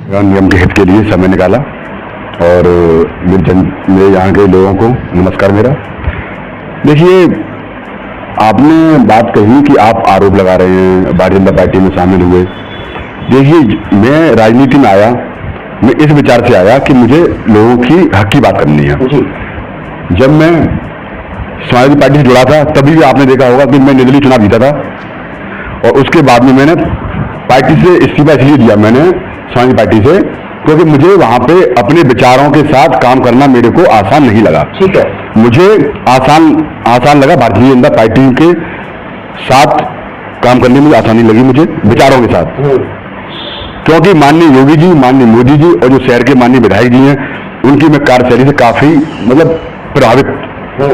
निगम के हित के लिए समय निकाला और मेरे यहाँ के लोगों को नमस्कार मेरा। देखिए, आपने बात कही कि आप आरोप लगा रहे हैं, भारतीय जनता पार्टी में शामिल हुए। देखिए, मैं राजनीति में आया, मैं इस विचार से आया कि मुझे लोगों की हक की बात करनी है। जब मैं समाजवादी पार्टी से जुड़ा था तभी भी आपने देखा होगा कि मैं निर्दलीय चुनाव जीता था और उसके बाद में मैंने पार्टी से इस्तीफा इसलिए दिया मैंने समाजवादी पार्टी से, क्योंकि मुझे वहां पे अपने विचारों के साथ काम करना मेरे को आसान नहीं लगा। ठीक है, मुझे आसान लगा भारतीय जनता पार्टी के साथ काम करने में आसानी लगी मुझे विचारों के साथ, क्योंकि माननीय योगी जी, माननीय मोदी जी और जो शहर के माननीय विधायक जी हैं उनकी मैं कार्यशैली से काफी प्रभावित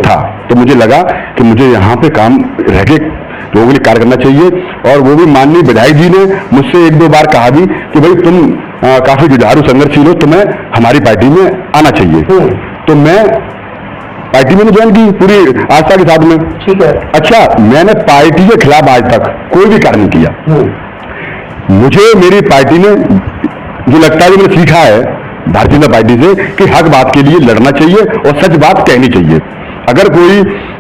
था। तो मुझे लगा कि मुझे यहाँ पे काम रह के लोगों के लिए कार्य करना चाहिए। और वो भी माननीय विधायक जी ने मुझसे एक दो बार कहा भी कि भाई तुम काफी जुझारू संघर्षशील हो, तुम्हें हमारी पार्टी में आना चाहिए। तो मैं पार्टी में ज्वाइन की पूरी आस्था के साथ में। ठीक है। अच्छा, मैंने पार्टी के खिलाफ आज तक कोई भी कार्य नहीं किया। मुझे मेरी पार्टी ने जो लगता है, जो मैंने सीखा है भारतीय जनता पार्टी से कि हक बात के लिए लड़ना चाहिए और सच बात कहनी चाहिए। अगर कोई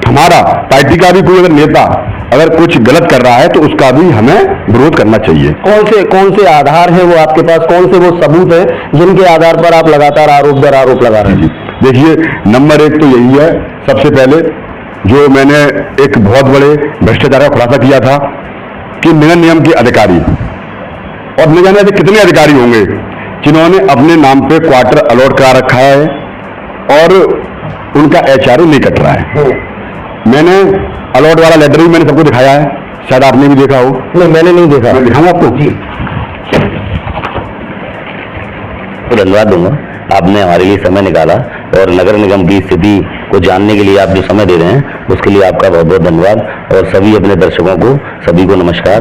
हमारा पार्टी का भी कोई अगर नेता अगर कुछ गलत कर रहा है तो उसका भी हमें विरोध करना चाहिए। कौन से आधार है वो आपके पास, कौन से वो सबूत है जिनके आधार पर आप लगातार आरोप दर आरोप लगा रहे हैं? देखिए, नंबर एक तो यही है, सबसे पहले जो मैंने एक बहुत बड़े भ्रष्टाचार का खुलासा किया था कि नगर निगम के अधिकारी, और न जाने कितने अधिकारी होंगे जिन्होंने अपने नाम पे क्वार्टर अलॉट करा रखा है और उनका एचआरओ नहीं कट रहा है। मैंने अलॉट वाला लेटर भी मैंने सबको दिखाया है, शायद आपने भी देखा हो। नहीं, मैंने नहीं देखा। मैं दिखाऊंगा आपको। जी, धन्यवाद दूंगा, आपने हमारे लिए समय निकाला और नगर निगम की स्थिति को जानने के लिए आप जो समय दे रहे हैं उसके लिए आपका बहुत बहुत धन्यवाद। और सभी अपने दर्शकों को, सभी को नमस्कार।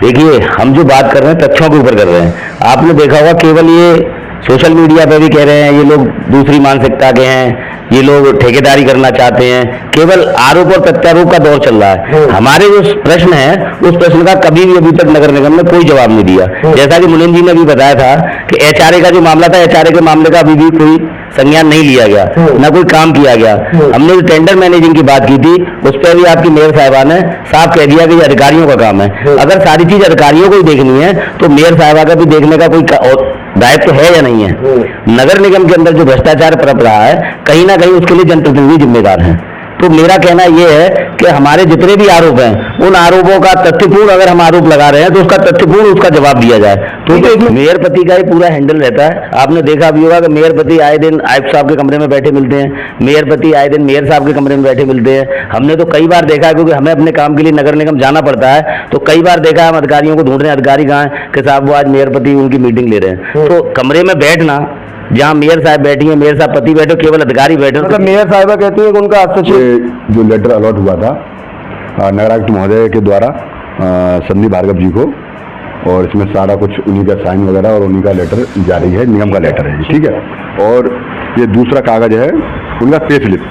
देखिए, हम जो बात कर रहे हैं तथ्यों के ऊपर कर रहे हैं। आपने देखा होगा केवल ये सोशल मीडिया पे भी कह रहे हैं ये लोग दूसरी मानसिकता के हैं, ये लोग ठेकेदारी करना चाहते हैं, केवल आरोप और प्रत्यारोप का दौर चल रहा है। हमारे जो प्रश्न है उस प्रश्न का कभी भी अभी तक नगर निगम ने कोई जवाब नहीं दिया। जैसा कि मुनीम जी ने भी बताया था कि एचआरए का जो मामला था, एचआरए के मामले का अभी भी कोई संज्ञान नहीं लिया गया, ना कोई काम किया गया। हमने जो टेंडर मैनेजिंग की बात की थी उस पर भी आपकी मेयर साहिबा ने साफ कह दिया कि ये अधिकारियों का काम है। अगर सारी चीज अधिकारियों को ही देखनी है तो मेयर साहिबा का भी देखने का कोई दायित्व तो है या नहीं है? नगर निगम के अंदर जो भ्रष्टाचार पनप रहा है कहीं ना कहीं उसके लिए जनप्रतिनिधि जिम्मेदार हैं। तो मेरा कहना यह है कि हमारे जितने भी आरोप हैं उन आरोपों का तथ्यपूर्ण, अगर हम आरोप लगा रहे हैं तो उसका तथ्यपूर्ण उसका जवाब दिया जाए। तो मेयरपति का ही पूरा हैंडल रहता है। आपने देखा भी होगा कि मेयरपति आए दिन आयुक्त साहब के कमरे में बैठे मिलते हैं, मेयरपति आए दिन मेयर साहब के कमरे में बैठे मिलते हैं। हमने तो कई बार देखा है, क्योंकि हमें अपने काम के लिए नगर निगम जाना पड़ता है, तो कई बार देखा हम अधिकारियों को ढूंढ रहे हैं, अधिकारी कहाँ है कि साहब वो आज मेयरपति उनकी मीटिंग ले रहे हैं। तो कमरे में बैठना, जहाँ मेयर साहब बैठी है, मेयर साहब पति बैठे, केवल अधिकारी बैठे, मतलब मेयर साहिबा कहती है कि उनका हस्तक्षेप। जो लेटर अलॉट हुआ था नगर आयुक्त महोदय के द्वारा संदीप भार्गव जी को, और इसमें सारा कुछ उन्हीं का साइन वगैरह और उन्हीं का लेटर जारी है, निगम का लेटर है, ठीक है। और ये दूसरा कागज है उनका पे स्लिप,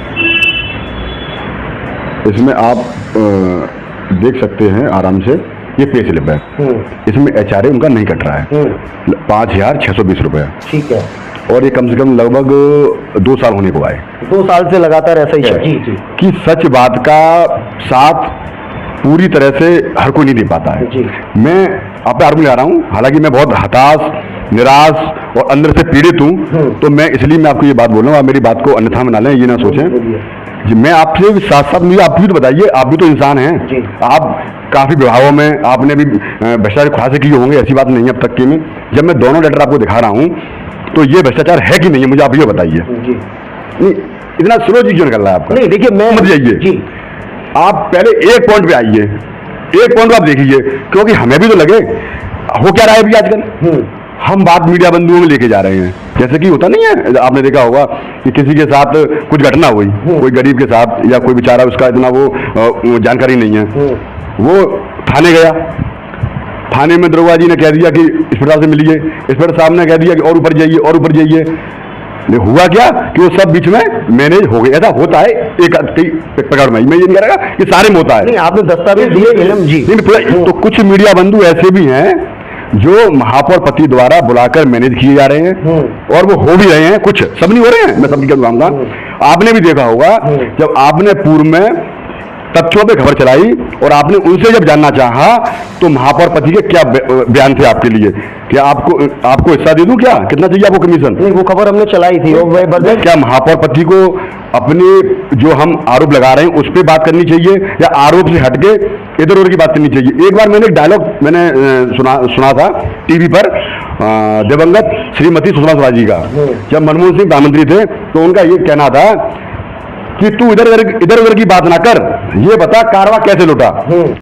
इसमें आप देख सकते हैं आराम से, ये पे स्लिप है, इसमें एचआरए उनका नहीं कट रहा है, 5,620 रुपये। ठीक है। और ये कम से कम लगभग 2 साल होने को आए। 2 साल से लगातार ऐसा ही है। जी जी। कि सच बात का साथ पूरी तरह से हर कोई नहीं दे पाता है। जी। मैं आप पे आरोप लगा रहा हूँ, हालांकि मैं बहुत हताश, निराश और अंदर से पीड़ित हूँ, तो मैं इसलिए मैं आपको ये बात बोल रहा हूँ, आप मेरी बात को अन्यथा में ना लें, ये ना सोचें जी। मैं आपसे साथ साथ मुझे आप भी तो बताइए, आप भी तो इंसान हैं, आप काफी विभागों में आपने भी भ्रष्टाचार खुलासे किए होंगे, ऐसी बात नहीं है अब तक के में। जब मैं दोनों लेटर आपको दिखा रहा हूँ तो ये भ्रष्टाचार है कि नहीं है, मुझे आप ये बताइए। नहीं, इतना स्लो जी क्यों निकल रहा है आपका? नहीं, देखिए, मैं मत जाइए, आप पहले एक पॉइंट पे आइए, एक पॉइंट आप देखिए, क्योंकि हमें भी तो लगे हो क्या रहा है अभी आजकल। हम बात मीडिया बंधुओं में लेके जा रहे हैं, जैसे कि होता नहीं है, आपने देखा होगा कि किसी के साथ कुछ घटना हुई, कोई गरीब के साथ, या कोई बेचारा उसका इतना वो जानकारी नहीं है, वो थाने गया, थाने में दरोगा जी ने कह दिया कि इंस्पेक्टर से मिलिए, इंस्पेक्टर साहब ने कह दिया कि और ऊपर जाइए और ऊपर जाइए। हुआ क्या कि वो सब बीच में मैनेज हो गए। ऐसा होता है एक प्रकार में, मैं ये नहीं कह रहा कि सारे में होता है। नहीं, आपने दस्तावेज दिए जी। तो कुछ मीडिया बंधु ऐसे भी हैं जो महापौर पति द्वारा बुलाकर मैनेज किए जा रहे हैं और वो हो भी रहे हैं, कुछ सब नहीं हो रहे हैं, मैं सब क्या कहूँगा। आपने भी देखा होगा जब आपने पूर्व में तथ्यों पे खबर चलाई और आपने उनसे जब जानना चाहा तो महापौर पति के क्या बयान थे आपके लिए, क्या आपको हिस्सा दे दूं, क्या कितना चाहिए आपको कमीशन? नहीं, वो खबर हमने चलाई थी। क्या महापौर पति को अपने जो हम आरोप लगा रहे हैं उस पर बात करनी चाहिए या आरोप से हटके इधर उधर की बात करनी चाहिए? एक बार मैंने एक डायलॉग सुना था टीवी पर दिवंगत श्रीमती सुषमा स्वराज जी का, जब मनमोहन सिंह प्रधानमंत्री थे तो उनका ये कहना था कि तू इधर उधर की बात ना कर, ये बता कारवा कैसे लुटा।